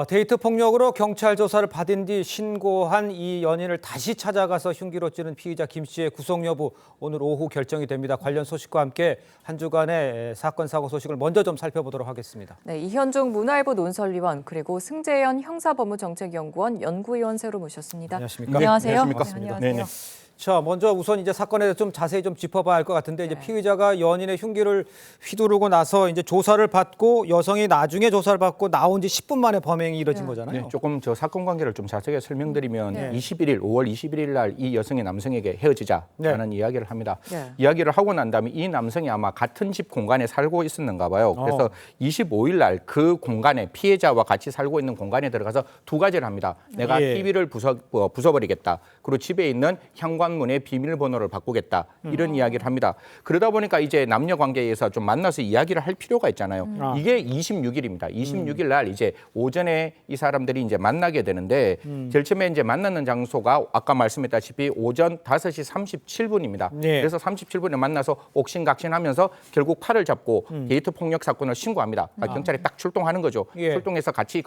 데이트 폭력으로 경찰 조사를 받은 뒤 신고한 이 연인을 다시 찾아가서 흉기로 찌른 피의자 김 씨의 구속 여부 오늘 오후 결정이 됩니다. 관련 소식과 함께 한 주간의 사건 사고 소식을 먼저 좀 살펴보도록 하겠습니다. 네, 이현중 문화일보 논설위원 그리고 승재현 형사법무정책연구원 연구위원 새로 모셨습니다. 안녕하십니까? 안녕하세요. 안녕하십니까? 네, 안녕하세요. 먼저 우선 이제 사건에 대해서 좀 자세히 좀 짚어봐야 할 것 같은데 이제 네. 피의자가 연인의 흉기를 휘두르고 나서 이제 조사를 받고 여성이 나중에 조사를 받고 나온 지 10분 만에 범행이 이뤄진 거잖아요. 네, 조금 저 사건 관계를 좀 자세하게 설명드리면 네. 5월 21일 날 이 여성이 남성에게 헤어지자라는 이야기를 합니다. 네. 이야기를 하고 난 다음에 이 남성이 아마 같은 집 공간에 살고 있었는가 봐요. 그래서 25일 날 그 공간에 피해자와 같이 살고 있는 공간에 들어가서 두 가지를 합니다. 내가 예. TV를 부숴버리겠다. 그리고 집에 있는 현관문의 비밀번호를 바꾸겠다. 이런 이야기를 합니다. 그러다 보니까 이제 남녀 관계에서 좀 만나서 이야기를 할 필요가 있잖아요. 이게 26일입니다. 26일 날 이제 오전에 이 사람들이 이제 만나게 되는데 제일 처음에 이제 만나는 장소가 아까 말씀했다시피 오전 5시 37분입니다. 네. 그래서 37분에 만나서 옥신각신하면서 결국 팔을 잡고 데이트 폭력 사건을 신고합니다. 경찰이 딱 출동하는 거죠. 예. 출동해서 같이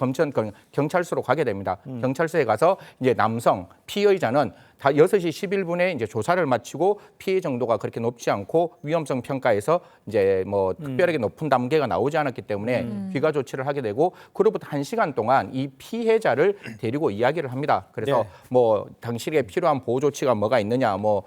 경찰서로 가게 됩니다. 경찰서에 가서 이제 남성 피의자는 다 6시 11분에 이제 조사를 마치고 피해 정도가 그렇게 높지 않고 위험성 평가에서 이제 뭐 특별하게 높은 단계가 나오지 않았기 때문에 귀가 조치를 하게 되고 그로부터 1시간 동안 이 피해자를 데리고 이야기를 합니다. 그래서 네. 뭐 당신에게 필요한 보호 조치가 뭐가 있느냐, 뭐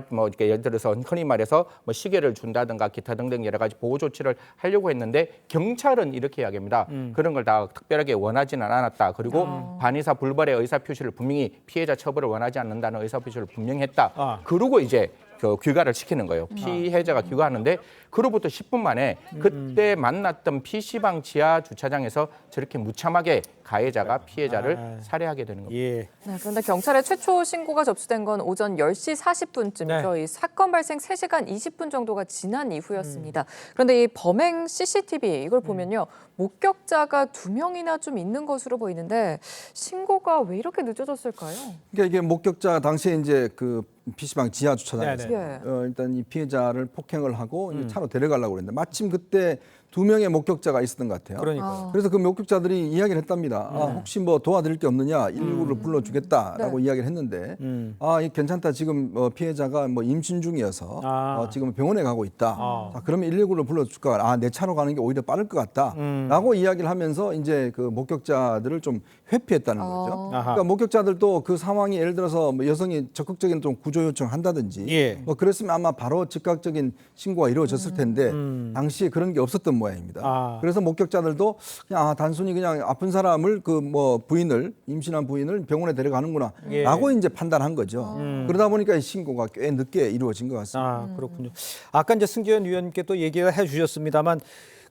뭐 이렇게 예를 들어서 흔히 말해서 뭐 시계를 준다든가 기타 등등 여러 가지 보호 조치를 하려고 했는데 경찰은 이렇게 이야기합니다. 그런 걸 다 특별하게 원하지는 않았다. 그리고 반의사 불벌의 의사 표시를 분명히 피해자 처벌을 원하지 않는다는 의사 표시를 분명히 했다. 그러고 이제 그 귀가를 시키는 거예요. 피해자가 귀가하는데 그로부터 10분 만에 그때 만났던 PC방 지하 주차장에서 저렇게 무참하게 가해자가 피해자를 살해하게 되는 겁니다. 예. 네, 그런데 경찰에 최초 신고가 접수된 건 오전 10시 40분쯤이죠. 네. 이 사건 발생 3시간 20분 정도가 지난 이후였습니다. 그런데 이 범행 CCTV 이걸 보면요. 목격자가 2명이나 좀 있는 것으로 보이는데 신고가 왜 이렇게 늦어졌을까요? 그러니까 이게 목격자 당시에 이제 그 PC방 지하 주차장에서 네네. 일단 이 피해자를 폭행을 하고 이제 차로 데려가려고 그랬는데 마침 그때 2명의 목격자가 있었던 것 같아요. 그러니까요. 그래서 그 목격자들이 이야기를 했답니다. 혹시 뭐 도와드릴 게 없느냐, 119를 불러주겠다라고 이야기를 했는데, 이 괜찮다. 지금 피해자가 뭐 임신 중이어서 지금 병원에 가고 있다. 자, 그러면 119를 불러줄까? 내 차로 가는 게 오히려 빠를 것 같다라고 이야기를 하면서 이제 그 목격자들을 좀 회피했다는 거죠. 그러니까 목격자들도 그 상황이 예를 들어서 뭐 여성이 적극적인 좀 구조 요청을 한다든지, 예. 뭐 그랬으면 아마 바로 즉각적인 신고가 이루어졌을 텐데 당시에 그런 게 없었던 모양입니다. 그래서 목격자들도 그냥 단순히 그냥 아픈 사람을 그 뭐 부인을 임신한 부인을 병원에 데려가는구나라고 이제 판단한 거죠. 그러다 보니까 이 신고가 꽤 늦게 이루어진 것 같습니다. 그렇군요. 아까 이제 승재현 위원님께 또 얘기를 해주셨습니다만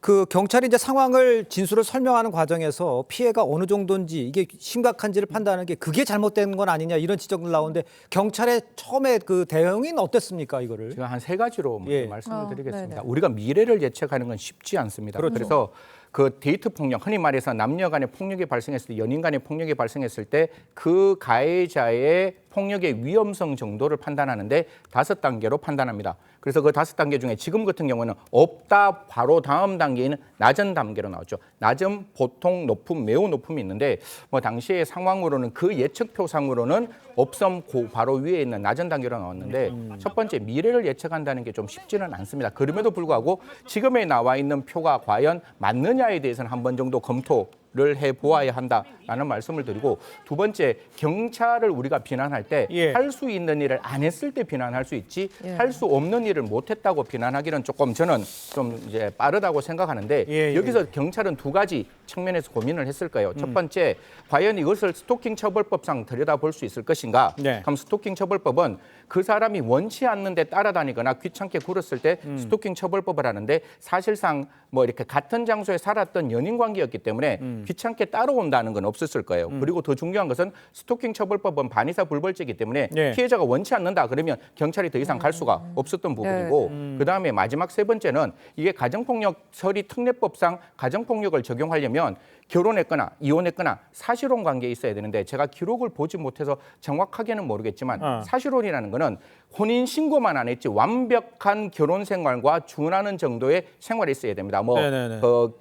그 경찰이 이제 상황을 진술을 설명하는 과정에서 피해가 어느 정도인지 이게 심각한지를 판단하는 게 그게 잘못된 건 아니냐 이런 지적들 나오는데 경찰의 처음에 그 대응은 어땠습니까 이거를? 제가 한 3가지로 예. 말씀을 드리겠습니다. 네네. 우리가 미래를 예측하는 건 쉽지 않습니다. 그래서 그 데이트 폭력, 흔히 말해서 남녀 간의 폭력이 발생했을 때, 연인 간의 폭력이 발생했을 때 그 가해자의 폭력의 위험성 정도를 판단하는데 5단계로 판단합니다. 그래서 그 5단계 중에 지금 같은 경우는 없다 바로 다음 단계는 낮은 단계로 나왔죠. 낮은, 보통, 높음, 매우 높음이 있는데 뭐 당시의 상황으로는 그 예측표상으로는 없음 바로 위에 있는 낮은 단계로 나왔는데 첫 번째 미래를 예측한다는 게 좀 쉽지는 않습니다. 그럼에도 불구하고 지금에 나와 있는 표가 과연 맞느냐에 대해서는 한 번 정도 검토를 해보아야 한다라는 말씀을 드리고 두 번째 경찰을 우리가 비난할 때 할 수 있는 일을 안 했을 때 비난할 수 있지 할 수 없는 일을 못했다고 비난하기는 조금 저는 좀 이제 빠르다고 생각하는데 여기서 경찰은 2가지 측면에서 고민을 했을 거예요. 첫 번째 과연 이것을 스토킹 처벌법상 들여다볼 수 있을 것인가? 그럼 스토킹 처벌법은 그 사람이 원치 않는데 따라다니거나 귀찮게 굴었을 때 스토킹 처벌법을 하는데 사실상 뭐 이렇게 같은 장소에 살았던 연인 관계였기 때문에 귀찮게 따라온다는 건 없었을 거예요. 그리고 더 중요한 것은 스토킹 처벌법은 반의사 불벌죄이기 때문에 피해자가 원치 않는다 그러면 경찰이 더 이상 갈 수가 없었던 부분이고 그다음에 마지막 3번째는 이게 가정폭력설이 특례법상 가정폭력을 적용하려면 뭐냐면 결혼했거나 이혼했거나 사실혼 관계에 있어야 되는데 제가 기록을 보지 못해서 정확하게는 모르겠지만 사실혼이라는 거는 혼인 신고만 안 했지 완벽한 결혼 생활과 준하는 정도의 생활이 있어야 됩니다. 뭐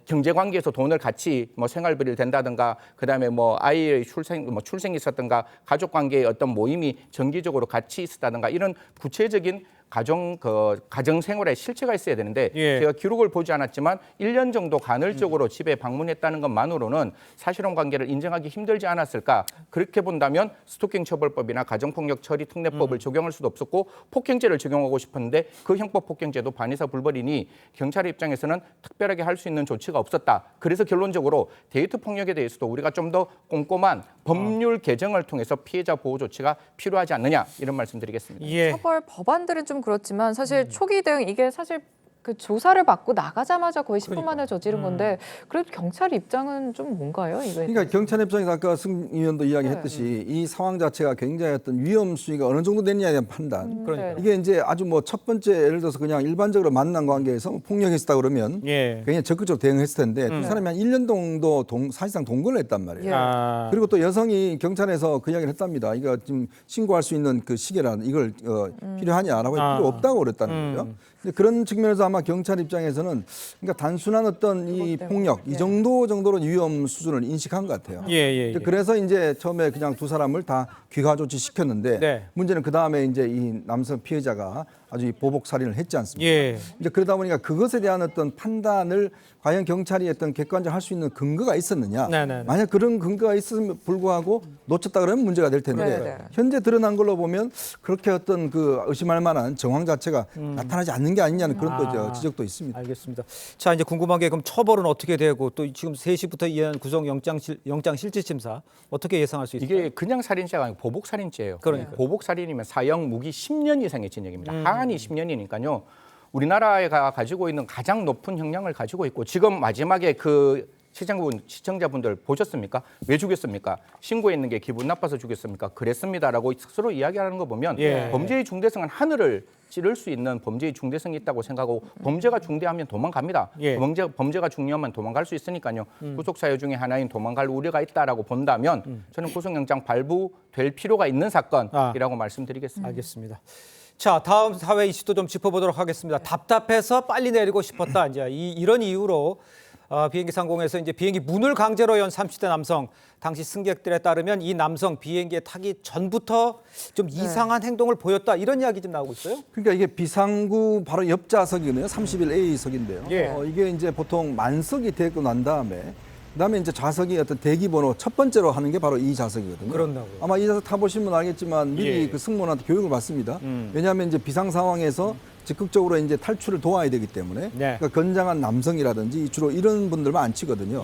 경제 관계에서 돈을 같이 뭐 생활비를 댄다든가 그다음에 뭐 아이의 출생이 있었던가 가족 관계의 어떤 모임이 정기적으로 같이 있었다든가 이런 구체적인 가정 생활에 실체가 있어야 되는데 제가 기록을 보지 않았지만 1년 정도 간헐적으로 집에 방문했다는 것만으로는 사실혼 관계를 인정하기 힘들지 않았을까? 그렇게 본다면 스토킹 처벌법이나 가정폭력 처리 특례법을 적용할 수도 없었고 폭행죄를 적용하고 싶었는데 그 형법 폭행죄도 반의사 불벌이니 경찰 입장에서는 특별하게 할 수 있는 조치가 없었다. 그래서 결론적으로 데이트 폭력에 대해서도 우리가 좀 더 꼼꼼한 법률 개정을 통해서 피해자 보호 조치가 필요하지 않느냐 이런 말씀드리겠습니다. 처벌 법안들은 좀 그렇지만 사실 초기 대응 이게 사실 그 조사를 받고 나가자마자 거의 10분 만에 저지른 건데 그래도 경찰 입장은 좀 뭔가요? 이거에 그러니까 경찰 입장에서 아까 승 의원도 이야기했듯이 이 상황 자체가 굉장히 어떤 위험 수위가 어느 정도 되느냐에 대한 판단. 네. 이게 이제 아주 뭐 첫 번째 예를 들어서 그냥 일반적으로 만난 관계에서 폭력이 있었다 그러면 굉장히 적극적으로 대응했을 텐데 두 사람이 한 1년 정도 사실상 동거를 했단 말이에요. 그리고 또 여성이 경찰에서 그 이야기를 했답니다. 이거 지금 신고할 수 있는 그 시계라는 이걸 필요하냐라고 필요 없다고 그랬다는 거죠. 근데 그런 측면에서 아마 경찰 입장에서는 그러니까 단순한 어떤 이 폭력 이 정도로 위험 수준을 인식한 것 같아요. 그래서 이제 처음에 그냥 두 사람을 다 귀가 조치 시켰는데 문제는 그 다음에 이제 이 남성 피해자가 아주 보복 살인을 했지 않습니까? 이제 그러다 보니까 그것에 대한 어떤 판단을 과연 경찰이 어떤 객관적으로 할 수 있는 근거가 있었느냐? 만약 그런 근거가 있음에 불구하고 놓쳤다 그러면 문제가 될 텐데 현재 드러난 걸로 보면 그렇게 어떤 그 의심할 만한 정황 자체가 나타나지 않는 게 아니냐는 그런 또 지적도 있습니다. 알겠습니다. 자, 이제 궁금한 게 그럼 처벌은 어떻게 되고 또 지금 3시부터 이어난 구속 영장 실질 심사 어떻게 예상할 수 있을까요? 이게 그냥 살인죄가 아니고 보복 살인죄예요. 그러니까. 보복 살인이면 사형 무기 10년 이상의 징역입니다. 하한이 10년이니까요. 우리나라가 가지고 있는 가장 높은 형량을 가지고 있고 지금 마지막에 그 시청자분들 보셨습니까? 왜 죽였습니까? 신고했는 게 기분 나빠서 죽였습니까? 그랬습니다라고 스스로 이야기하는 거 보면 범죄의 중대성은 하늘을 찌를 수 있는 범죄의 중대성이 있다고 생각하고 범죄가 중대하면 도망갑니다. 범죄가 중요하면 도망갈 수 있으니까요. 구속 사유 중에 하나인 도망갈 우려가 있다라고 본다면 저는 구속영장 발부될 필요가 있는 사건이라고 말씀드리겠습니다. 알겠습니다. 자, 다음 사회 이슈도 좀 짚어보도록 하겠습니다. 답답해서 빨리 내리고 싶었다. 이제 이런 이유로 비행기 상공에서 이제 비행기 문을 강제로 연 30대 남성, 당시 승객들에 따르면 이 남성 비행기에 타기 전부터 좀 이상한 행동을 보였다 이런 이야기 좀 나오고 있어요. 그러니까 이게 비상구 바로 옆 좌석이거든요. 31A석인데요. 이게 이제 보통 만석이 되고 난 다음에 그다음에 이제 좌석이 어떤 대기 번호 첫 번째로 하는 게 바로 이 좌석이거든요. 그렇다고요. 아마 이 좌석 타보시면 알겠지만 미리 그 승무원한테 교육을 받습니다. 왜냐하면 이제 비상 상황에서 적극적으로 이제 탈출을 도와야 되기 때문에 그러니까 건장한 남성이라든지 주로 이런 분들만 안 치거든요.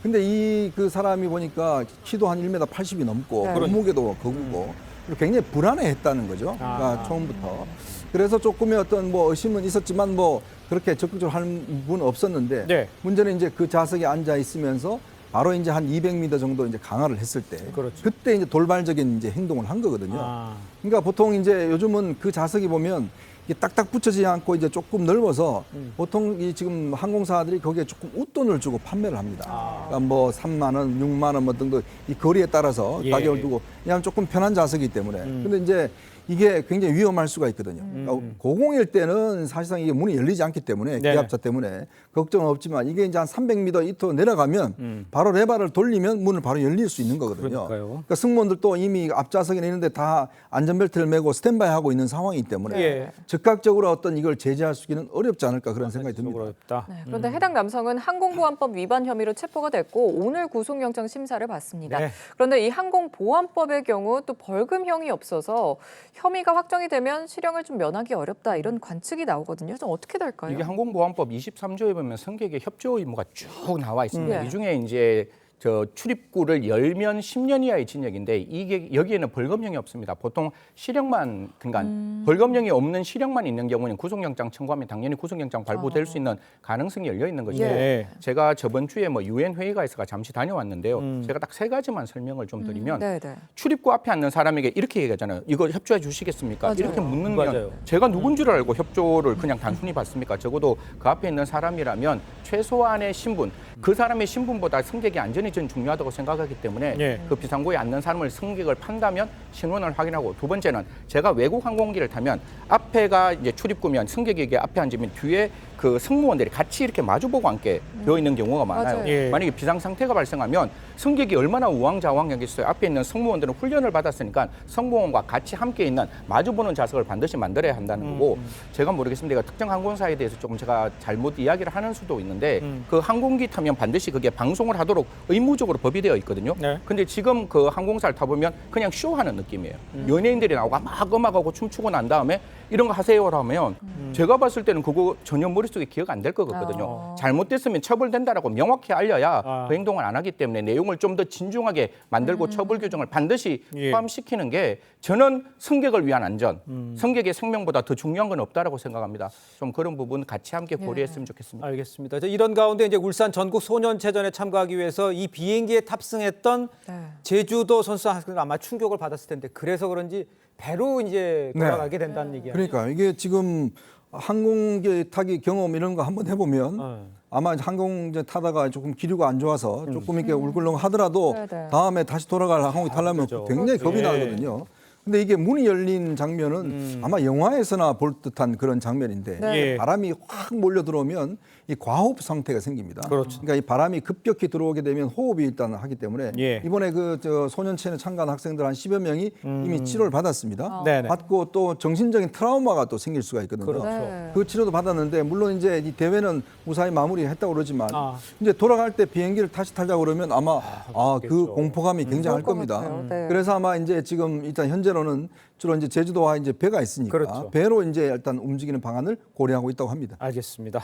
근데 이 그 사람이 보니까 키도 한 1m 80이 넘고 몸무게도 거구고 그리고 굉장히 불안해했다는 거죠. 그러니까 처음부터. 그래서 조금의 어떤 뭐 의심은 있었지만 뭐 그렇게 적극적으로 할 분은 없었는데 문제는 이제 그 좌석에 앉아 있으면서 바로 이제 한 200m 정도 이제 강화를 했을 때 그때 이제 돌발적인 이제 행동을 한 거거든요. 그러니까 보통 이제 요즘은 그 좌석이 보면 이게 딱딱 붙여지지 않고 이제 조금 넓어서 보통 이 지금 항공사들이 거기에 조금 웃돈을 주고 판매를 합니다. 그러니까 뭐 3만 원, 6만 원 뭐 등등 이 거리에 따라서 가격을 두고 왜냐하면 조금 편한 좌석이기 때문에. 근데 이제 이게 굉장히 위험할 수가 있거든요. 그러니까 고공일 때는 사실상 이게 문이 열리지 않기 때문에 기압차 때문에 걱정은 없지만 이게 이제 한 300m 이토 내려가면 바로 레바를 돌리면 문을 바로 열릴 수 있는 거거든요. 그러니까 승무원들도 이미 앞좌석에 있는데 다 안전벨트를 메고 스탠바이 하고 있는 상황이기 때문에 즉각적으로 어떤 이걸 제재할 수 있기는 어렵지 않을까 그런 생각이 듭니다. 그런데 해당 남성은 항공보안법 위반 혐의로 체포가 됐고 오늘 구속영장 심사를 받습니다. 그런데 이 항공보안법의 경우 또 벌금형이 없어서 혐의가 확정이 되면 실형을 좀 면하기 어렵다 이런 관측이 나오거든요. 좀 어떻게 될까요? 이게 항공보안법 23조에 보면 승객의 협조 의무가 쭉 나와 있습니다. 이 중에 이제 저 출입구를 열면 10년 이하의 징역인데 이게 여기에는 벌금형이 없습니다. 보통 실형만 그러니까 벌금형이 없는 실형만 있는 경우는 구속영장 청구하면 당연히 구속영장 발부될 수 있는 가능성이 열려 있는 것이고 예. 제가 저번 주에 뭐 유엔 회의가 있어서 잠시 다녀왔는데요. 제가 딱 3가지만 설명을 좀 드리면 네. 출입구 앞에 앉는 사람에게 이렇게 얘기하잖아요. 이거 협조해 주시겠습니까? 맞아요. 이렇게 묻는 맞아요. 면 제가 누군 줄 알고 협조를 그냥 단순히 받습니까? 적어도 그 앞에 있는 사람이라면 최소한의 신분, 그 사람의 신분보다 승객의 안전이 저는 중요하다고 생각하기 때문에 예. 그 비상구에 앉는 사람을 승객을 판다면 신원을 확인하고 두 번째는 제가 외국 항공기를 타면 앞에가 이제 출입구면 승객에게 앞에 앉으면 뒤에 그 승무원들이 같이 이렇게 마주보고 앉게 되어 있는 경우가 많아요. 맞아요. 예. 만약에 비상 상태가 발생하면 승객이 얼마나 우왕좌왕하겠어요. 앞에 있는 승무원들은 훈련을 받았으니까 승무원과 같이 함께 있는 마주보는 좌석을 반드시 만들어야 한다는 거고 제가 모르겠습니다. 특정 항공사에 대해서 조금 제가 잘못 이야기를 하는 수도 있는데 그 항공기 타면 반드시 그게 방송을 하도록 의무적으로 법이 되어 있거든요. 네. 근데 지금 그 항공사를 타보면 그냥 쇼하는 느낌이에요. 연예인들이 나오고 막 음악하고 춤추고 난 다음에 이런 거 하세요라고 하면 제가 봤을 때는 그거 전혀 머릿속에 기억 안 될 것 같거든요. 잘못됐으면 처벌된다라고 명확히 알려야 그 행동을 안 하기 때문에 내용을 좀 더 진중하게 만들고 처벌 규정을 반드시 예. 포함시키는 게 저는 승객을 위한 안전, 승객의 생명보다 더 중요한 건 없다라고 생각합니다. 좀 그런 부분 같이 함께 고려했으면 좋겠습니다. 알겠습니다. 이런 가운데 이제 울산 전국 소년체전에 참가하기 위해서 이 비행기에 탑승했던 네. 제주도 선수 한 아마 충격을 받았을 텐데 그래서 그런지 배로 이제 네. 돌아가게 된다는 얘기예요. 그러니까 이게 지금 항공기 타기 경험 이런 거 한번 해보면 아마 항공기 타다가 조금 기류가 안 좋아서 조금 이렇게 울렁 하더라도 네네. 다음에 다시 돌아갈 항공기 타려면 그렇죠. 굉장히 겁이 예. 나거든요. 근데 이게 문이 열린 장면은 아마 영화에서나 볼 듯한 그런 장면인데 네. 예. 바람이 확 몰려 들어오면 이 과호흡 상태가 생깁니다. 그렇죠. 그러니까 이 바람이 급격히 들어오게 되면 호흡이 일단 하기 때문에 예. 이번에 그 저 소년체에 참가한 학생들 한 10여 명이 이미 치료를 받았습니다. 네네. 받고 또 정신적인 트라우마가 또 생길 수가 있거든요. 그렇죠. 네. 그 치료도 받았는데 물론 이제 이 대회는 무사히 마무리했다고 그러지만 아. 이제 돌아갈 때 비행기를 다시 타자고 그러면 아마 그 그렇겠죠. 공포감이 굉장할 그럴 것 겁니다. 같아요. 네. 그래서 아마 이제 지금 일단 현재로는 주로 이제 제주도와 이제 배가 있으니까 그렇죠. 배로 이제 일단 움직이는 방안을 고려하고 있다고 합니다. 알겠습니다.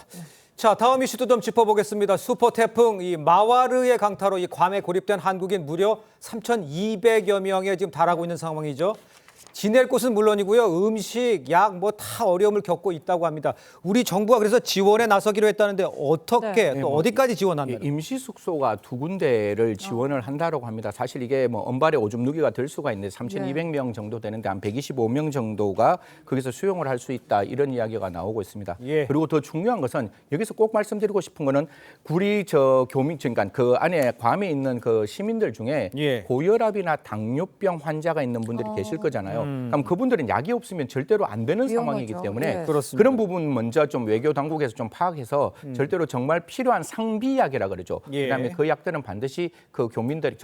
자, 다음 이슈도 좀 짚어보겠습니다. 슈퍼 태풍 이 마와르의 강타로 이 괌에 고립된 한국인 무려 3,200여 명에 지금 달하고 있는 상황이죠. 지낼 곳은 물론이고요. 음식, 약 뭐 다 어려움을 겪고 있다고 합니다. 우리 정부가 그래서 지원에 나서기로 했다는데 어떻게 네. 또 어디까지 지원한다는 거예요? 임시 숙소가 2군데를 지원을 한다라고 합니다. 사실 이게 뭐 언발의 오줌 누기가 될 수가 있는데 3,200명 정도 되는데 한 125명 정도가 거기서 수용을 할 수 있다 이런 이야기가 나오고 있습니다. 예. 그리고 더 중요한 것은 여기서 꼭 말씀드리고 싶은 거는 우리 저 교민 그러니까 그 안에 괌에 있는 그 시민들 중에 예. 고혈압이나 당뇨병 환자가 있는 분들이 계실 거잖아요. 그럼 그분들은 약이 없으면 절대로 안 되는 위험하죠. 상황이기 때문에 네. 그렇습니다. 그런 부분 먼저 좀 외교 당국에서 좀 파악해서 절대로 정말 필요한 상비약이라 그러죠. 예. 그다음에 그 약들은 반드시 그 교민들이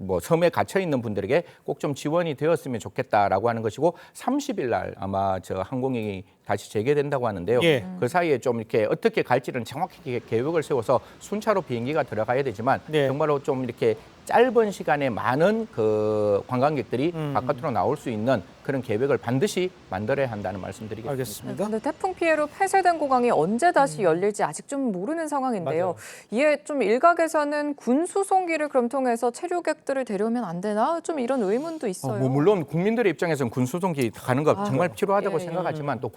뭐 섬에 갇혀 있는 분들에게 꼭 좀 지원이 되었으면 좋겠다라고 하는 것이고 30일 날 아마 저 항공이 다시 재개된다고 하는데요. 예. 그 사이에 좀 이렇게 어떻게 갈지는 정확히 계획을 세워서 순차로 비행기가 들어가야 되지만 네. 정말로 좀 이렇게 짧은 시간에 많은 그 관광객들이 바깥으로 나올 수 있는 그런 계획을 반드시 만들어야 한다는 말씀드리겠습니다. 알겠습니다. 그런데 태풍 피해로 폐쇄된 공항이 언제 다시 열릴지 아직 좀 모르는 상황인데요. 맞아요. 이에 좀 일각에서는 군 수송기를 그럼 통해서 체류객들을 데려오면 안 되나? 좀 이런 의문도 있어요. 뭐 물론 국민들의 입장에서는 군수송기 가는 거 정말 필요하다고 예, 예. 생각하지만 또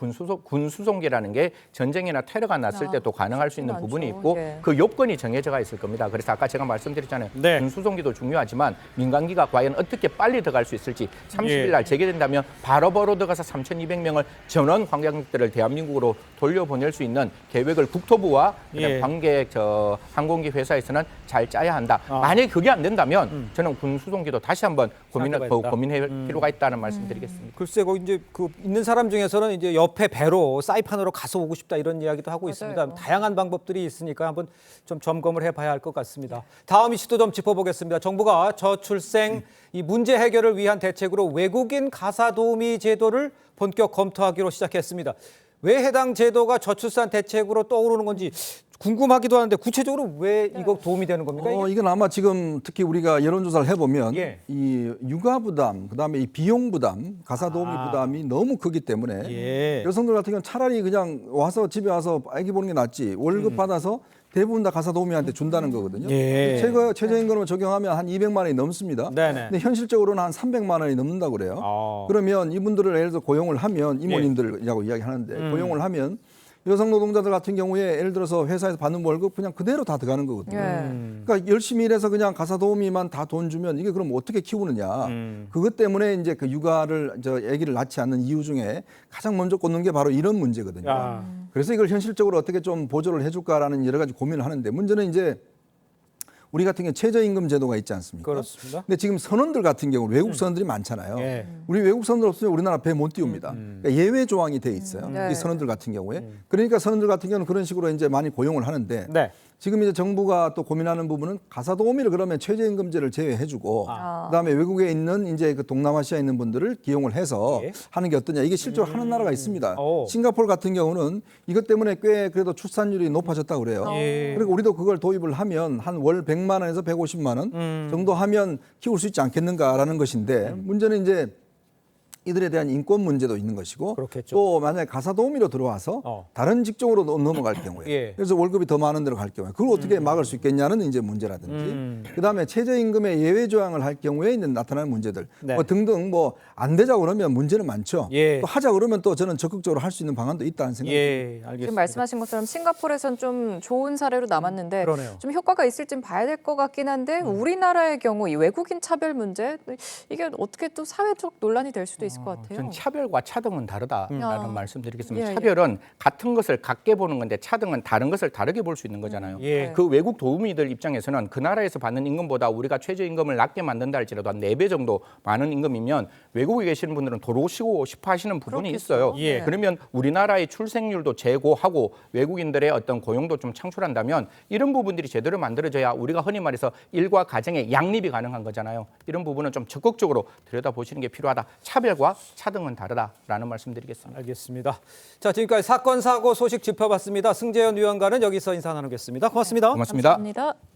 군수송기라는 게 전쟁이나 테러가 났을 때 또 가능할 수 있는 많죠. 부분이 있고 예. 그 요건이 정해져가 있을 겁니다. 그래서 아까 제가 말씀드렸잖아요. 네. 군수송기도 중요하지만 민간기가 과연 어떻게 빨리 들어갈 수 있을지 30일 예. 날 재개된다면 바로바로 들어가서 3,200명을 전원 관광객들을 대한민국으로 돌려보낼 수 있는 계획을 국토부와 예. 관계 항공기 회사에서는 잘 짜야 한다. 만약에 그게 안 된다면 저는 군수송기도 다시 한번 고민할 필요가 있다는 말씀드리겠습니다. 글쎄, 거기 이제 그 있는 사람 중에서는 이제 옆에 배로 사이판으로 가서 오고 싶다 이런 이야기도 하고 있습니다. 맞아요. 다양한 방법들이 있으니까 한번 좀 점검을 해봐야 할 것 같습니다. 다음 이슈도 좀 짚어보겠습니다. 정부가 저출생 이 문제 해결을 위한 대책으로 외국인 가사 도우미 제도를 본격 검토하기로 시작했습니다. 왜 해당 제도가 저출산 대책으로 떠오르는 건지 궁금하기도 하는데 구체적으로 왜 이거 도움이 되는 겁니까? 이게? 이건 아마 지금 특히 우리가 여론조사를 해보면 예. 이 육아 부담, 그다음에 이 비용 부담, 가사 도우미 부담이 너무 크기 때문에 예. 여성들 같은 경우는 차라리 그냥 와서 집에 와서 아기 보는 게 낫지 월급 받아서 대부분 다 가사도우미한테 준다는 거거든요. 예. 최저임금을 적용하면 한 200만 원이 넘습니다. 네네. 근데 현실적으로는 한 300만 원이 넘는다고 그래요. 그러면 이분들을 예를 들어 고용을 하면 이모님들이라고 이야기하는데 고용을 하면 여성 노동자들 같은 경우에 예를 들어서 회사에서 받는 월급 그냥 그대로 다 들어가는 거거든요. 그러니까 열심히 일해서 그냥 가사도우미만 다 돈 주면 이게 그럼 어떻게 키우느냐. 그것 때문에 이제 그 육아를 아기를 낳지 않는 이유 중에 가장 먼저 꽂는 게 바로 이런 문제거든요. 그래서 이걸 현실적으로 어떻게 좀 보조를 해줄까라는 여러 가지 고민을 하는데 문제는 이제 우리 같은 경우 최저임금 제도가 있지 않습니까? 그렇습니다. 근데 지금 선원들 같은 경우 외국 선원들이 많잖아요. 예. 우리 외국 선원들 없으면 우리나라 배 못 띄웁니다. 그러니까 예외 조항이 돼 있어요. 이 선원들 같은 경우에. 그러니까 선원들 같은 경우는 그런 식으로 이제 많이 고용을 하는데 네. 지금 이제 정부가 또 고민하는 부분은 가사도우미를 그러면 최저임금제를 제외해주고 그다음에 외국에 있는 이제 그 동남아시아에 있는 분들을 기용을 해서 하는 게 어떠냐. 이게 실제로 하는 나라가 있습니다. 싱가포르 같은 경우는 이것 때문에 꽤 그래도 출산율이 높아졌다고 그래요. 그리고 우리도 그걸 도입을 하면 한 월 100만 원에서 150만 원 정도 하면 키울 수 있지 않겠는가라는 것인데 문제는 이제 이들에 대한 인권 문제도 있는 것이고 그렇겠죠. 또 만약에 가사도우미로 들어와서 다른 직종으로 넘어갈 경우에 그래서 월급이 더 많은 데로 갈 경우에 그걸 어떻게 막을 수 있겠냐는 이제 문제라든지 그다음에 최저임금의 예외 조항을 할 경우에 있는 나타나는 문제들 뭐 등등 뭐 안 되자고 그러면 문제는 많죠. 또 하자 그러면 또 저는 적극적으로 할 수 있는 방안도 있다는 생각이 듭니다. 지금 말씀하신 것처럼 싱가포르에선 좀 좋은 사례로 남았는데 그러네요. 좀 효과가 있을지 봐야 될 것 같긴 한데 우리나라의 경우 이 외국인 차별 문제 이게 어떻게 또 사회적 논란이 될 수도 있을 것 같아요. 전 차별과 차등은 다르다라는 말씀드리겠습니다. 예. 차별은 같은 것을 같게 보는 건데 차등은 다른 것을 다르게 볼 수 있는 거잖아요. 그 외국 도우미들 입장에서는 그 나라에서 받는 임금보다 우리가 최저임금을 낮게 만든다 할지라도 한 4배 정도 많은 임금이면 외국에 계시는 분들은 돌아오시고 싶어 하시는 부분이 있어요. 그러면 우리나라의 출생률도 제고하고 외국인들의 어떤 고용도 좀 창출한다면 이런 부분들이 제대로 만들어져야 우리가 흔히 말해서 일과 가정의 양립이 가능한 거잖아요. 이런 부분은 좀 적극적으로 들여다보시는 게 필요하다. 차별과 차등은 다르다라는 말씀드리겠습니다. 알겠습니다. 자, 지금까지 사건 사고 소식 짚어봤습니다. 승재현 위원과는 여기서 인사 나누겠습니다. 고맙습니다. 고맙습니다. 감사합니다.